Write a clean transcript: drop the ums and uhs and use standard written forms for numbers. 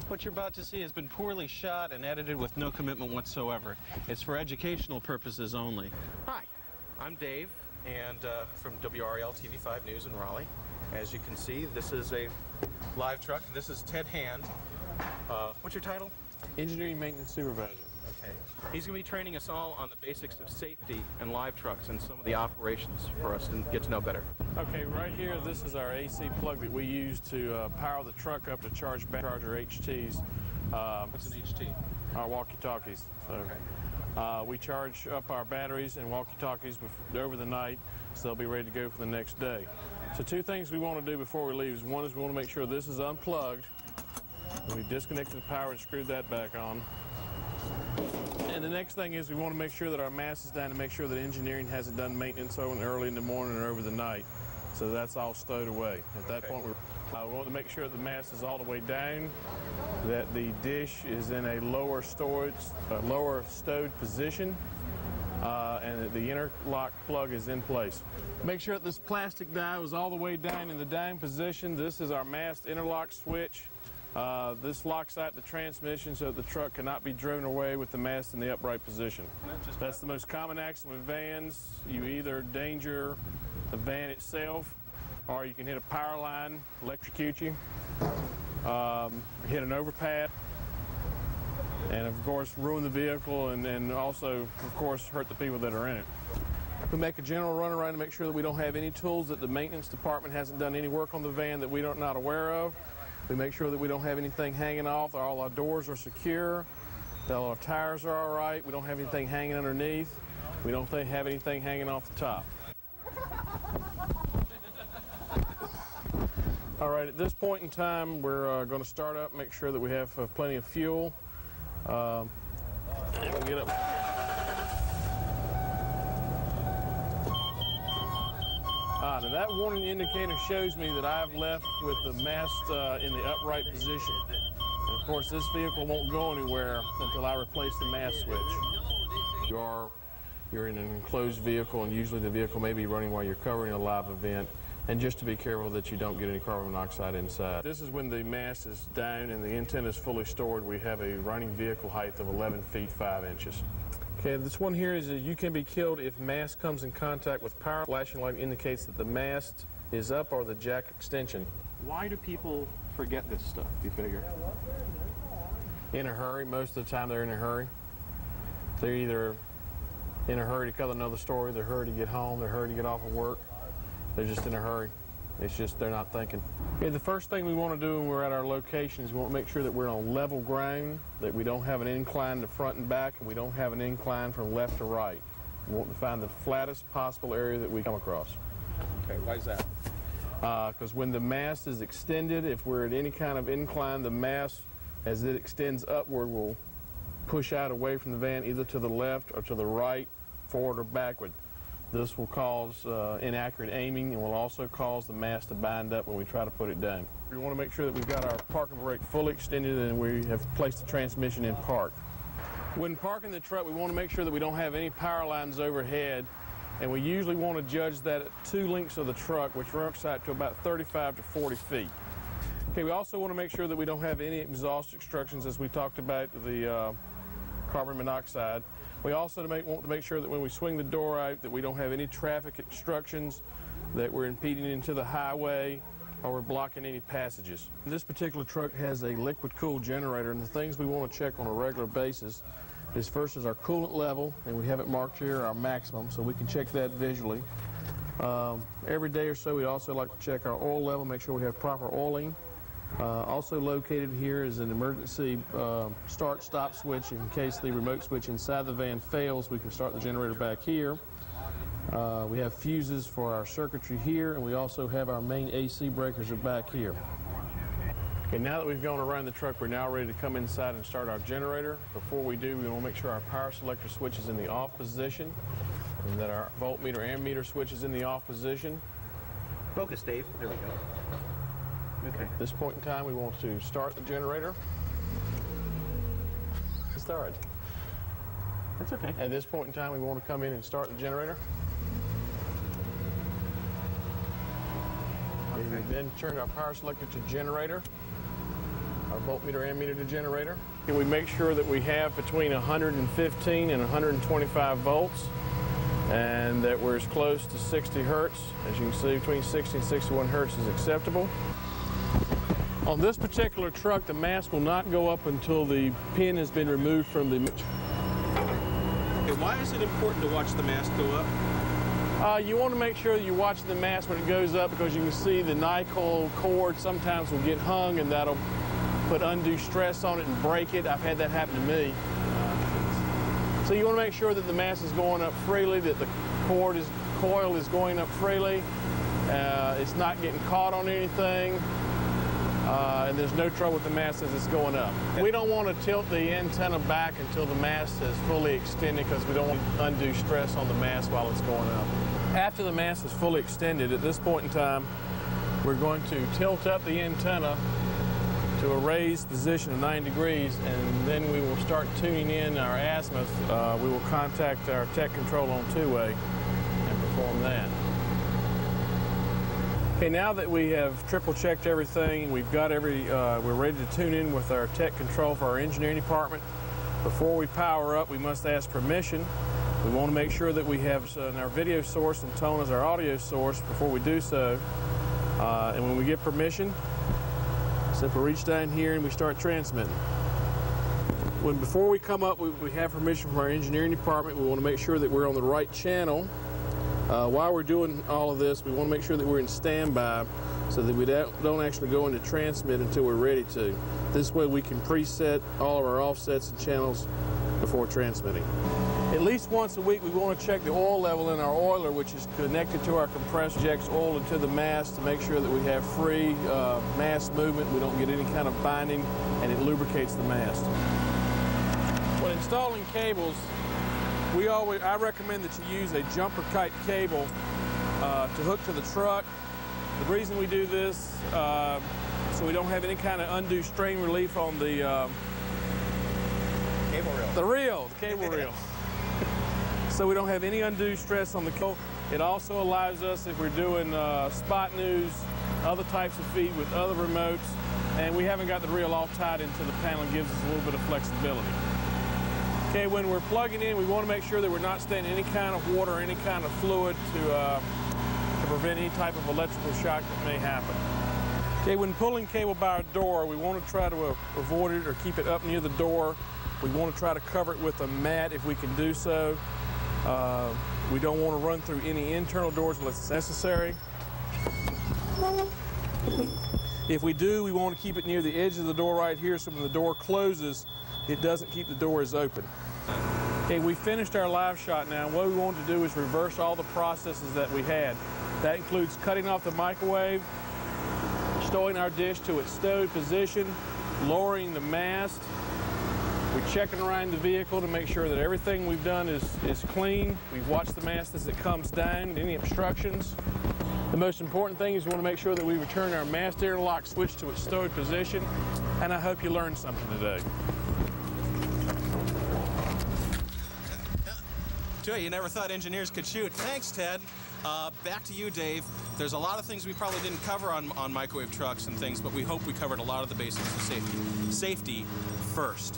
What you're about to see has been poorly shot and edited with no commitment whatsoever. It's for educational purposes only. Hi, I'm Dave, and from WRAL TV5 News in Raleigh. As you can see, this is a live truck. This is Ted Hand. What's your title? Engineering Maintenance Supervisor. Okay. He's going to be training us all on the basics of safety and live trucks and some of the operations for us to get to know better. Okay, right here, this is our AC plug that we use to power the truck up to charge our HTs. What's an HT? Our walkie-talkies. So, okay. We charge up our batteries and walkie-talkies over the night, so they'll be ready to go for the next day. So two things we want to do before we leave is, one is we want to make sure this is unplugged. We disconnected the power and screwed that back on. And the next thing is we want to make sure that our mast is down and make sure that engineering hasn't done maintenance early in the morning or over the night. So that's all stowed away. At that point, we want to make sure that the mast is all the way down, that the dish is in a lower stowed position, and that the interlock plug is in place. Make sure that this plastic dial is all the way down in the down position. This is our mast interlock switch. This locks out the transmission so that the truck cannot be driven away with the mast in the upright position. That's the most common accident with vans. You either danger the van itself, or you can hit a power line, electrocute you, hit an overpass, and of course ruin the vehicle, and also of course hurt the people that are in it. We make a general run around to make sure that we don't have any tools that the maintenance department hasn't done any work on the van that we are not aware of. We make sure that we don't have anything hanging off, all our doors are secure, that all our tires are all right, we don't have anything hanging underneath, we don't have anything hanging off the top. All right, at this point in time, we're going to start up, make sure that we have plenty of fuel. And we'll get up. Now that warning indicator shows me that I've left with the mast in the upright position. And of course, this vehicle won't go anywhere until I replace the mast switch. You're in an enclosed vehicle, and usually the vehicle may be running while you're covering a live event. And just to be careful that you don't get any carbon monoxide inside. This is when the mast is down and the antenna is fully stored. We have a running vehicle height of 11 feet 5 inches. Okay, this one here is that you can be killed if mast comes in contact with power. Flashing light indicates that the mast is up or the jack extension. Why do people forget this stuff, do you figure? In a hurry. Most of the time they're in a hurry. They're either in a hurry to cover another story, they're hurry to get home, they're hurry to get off of work. They're just in a hurry. It's just they're not thinking. Okay, the first thing we want to do when we're at our location is we want to make sure that we're on level ground, that we don't have an incline to front and back, and we don't have an incline from left to right. We want to find the flattest possible area that we come across. Okay, why is that? Because when the mast is extended, if we're at any kind of incline, the mast, as it extends upward, will push out away from the van either to the left or to the right, forward or backward. This will cause inaccurate aiming and will also cause the mast to bind up when we try to put it down. We want to make sure that we've got our parking brake fully extended and we have placed the transmission in park. When parking the truck, we want to make sure that we don't have any power lines overhead, and we usually want to judge that at 2 lengths of the truck, which works out to about 35 to 40 feet. Okay, we also want to make sure that we don't have any exhaust obstructions, as we talked about the carbon monoxide. We also want to make sure that when we swing the door out that we don't have any traffic obstructions, that we're impeding into the highway, or we're blocking any passages. This particular truck has a liquid-cooled generator, and the things we want to check on a regular basis is first is our coolant level, and we have it marked here, our maximum, so we can check that visually. Every day or so we also like to check our oil level, make sure we have proper oiling. Also located here is an emergency start-stop switch. In case the remote switch inside the van fails, we can start the generator back here. We have fuses for our circuitry here, and we also have our main AC breakers are back here. Okay, now that we've gone around the truck, we're now ready to come inside and start our generator. Before we do, we want to make sure our power selector switch is in the off position, and that our voltmeter and ammeter switch is in the off position. Focus, Dave. There we go. Okay. At this point in time, we want to start the generator. Start. That's okay. At this point in time, we want to come in and start the generator. Okay. We then turn our power selector to generator. our voltmeter ammeter generator. And we make sure that we have between 115 and 125 volts and that we're as close to 60 hertz. As you can see, between 60 and 61 hertz is acceptable. On this particular truck, the mast will not go up until the pin has been removed from the... And why is it important to watch the mast go up? You want to make sure that you're watching the mast when it goes up, because you can see the nickel cord sometimes will get hung and that'll put undue stress on it and break it. I've had that happen to me. So you want to make sure that the mast is going up freely, that the coil is going up freely, it's not getting caught on anything, and there's no trouble with the mast as it's going up. We don't want to tilt the antenna back until the mast is fully extended, because we don't want undue stress on the mast while it's going up. After the mast is fully extended, at this point in time, we're going to tilt up the antenna to a raised position of 90 degrees, and then we will start tuning in our azimuth. We will contact our tech control on two-way and perform that. Okay, now that we have triple checked everything, we've got we're ready to tune in with our tech control for our engineering department. Before we power up, we must ask permission. We want to make sure that we have our video source and tone as our audio source before we do so. And when we get permission, simply reach down here and we start transmitting. Before we come up, we have permission from our engineering department. We want to make sure that we're on the right channel. While we're doing all of this, we want to make sure that we're in standby so that we don't actually go into transmit until we're ready to. This way we can preset all of our offsets and channels before transmitting. At least once a week, we want to check the oil level in our oiler, which is connected to our compressor, injects oil into the mast to make sure that we have free mast movement, we don't get any kind of binding, and it lubricates the mast. When installing cables, I recommend that you use a jumper kite cable to hook to the truck. The reason we do this, so we don't have any kind of undue strain relief on the cable reel. The cable reel. So we don't have any undue stress on the cable. It also allows us, if we're doing spot news, other types of feed with other remotes, and we haven't got the reel all tied into the panel, and gives us a little bit of flexibility. Okay, when we're plugging in, we want to make sure that we're not staying in any kind of water or any kind of fluid to prevent any type of electrical shock that may happen. Okay, when pulling cable by our door, we want to try to avoid it or keep it up near the door. We want to try to cover it with a mat if we can do so. We don't want to run through any internal doors unless it's necessary. If we do, we want to keep it near the edge of the door right here, so when the door closes, it doesn't keep the doors open. Okay, we finished our live shot now. What we want to do is reverse all the processes that we had. That includes cutting off the microwave, stowing our dish to its stowed position, lowering the mast. We're checking around the vehicle to make sure that everything we've done is clean. We've watched the mast as it comes down, any obstructions. The most important thing is we want to make sure that we return our mast interlock switch to its stowed position, and I hope you learned something today. You never thought engineers could shoot. Thanks, Ted. Back to you, Dave. There's a lot of things we probably didn't cover on microwave trucks and things, but we hope we covered a lot of the basics of safety. Safety first.